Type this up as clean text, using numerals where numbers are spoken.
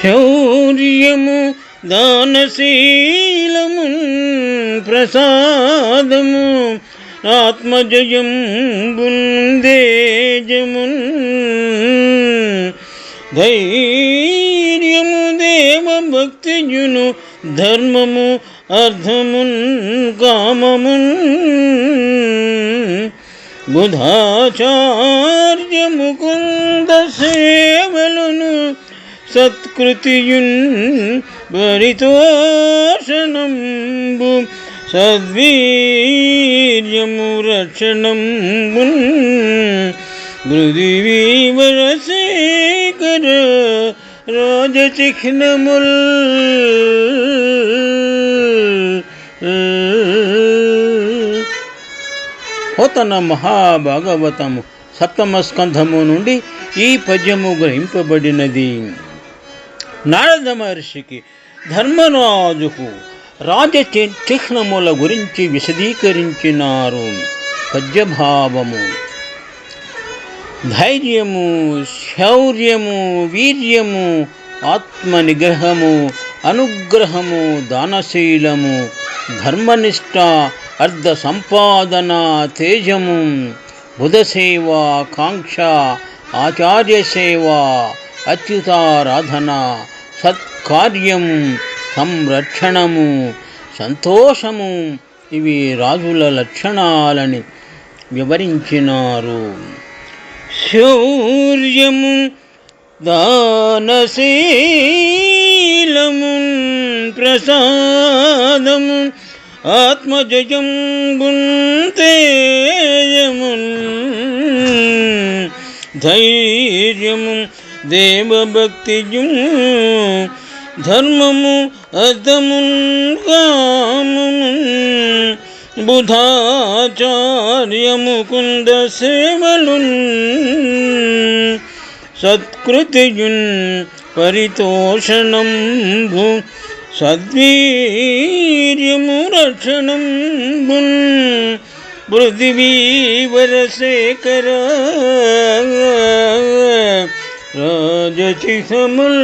శౌర్యము దానశీలము ప్రసాదము ఆత్మజయం బుందేజమున్ ధైర్యము దేవభక్తియును ధర్మము అర్థమున్ కామమున్ బుధాచార్య ముకుంద సేవలను సత్కృతియున్ పరితోషణంబు సద్వీర్యము రక్షణంబున్ పృథివీవరశేఖర రాజచిహ్నముల్ పోతన మహాభాగవతము సప్తమ స్కంధము నుండి ఈ పద్యము గ్రహింపబడినది. నారద మహర్షికి ధర్మరాజుకు రాజచిహ్నముల గురించి విశదీకరించినారు. పద్యభావము: ధైర్యము, శౌర్యము, వీర్యము, ఆత్మనిగ్రహము, అనుగ్రహము, దానశీలము, ధర్మనిష్ట, అర్ధ సంపాదన, తేజము, బుధసేవ, కాంక్ష, ఆచార్యసేవ, అచ్యుతారాధన, సత్కార్యం, సంరక్షణము, సంతోషము ఇవి రాజుల లక్షణాలని వివరించినారు. శౌర్యము దానశీలము ప్రసాదము ఆత్మజయం గుంతేయము ధైర్యము దేవభక్తియు ధర్మము అర్థమున్ కామము బుధాచార్య ముకుంద సేవలున్ సత్కృతియున్ పరితోషణంబు సద్వీర్యము రక్షణంబున్ పృథివీవరశేఖర రాజచిహ్నముల్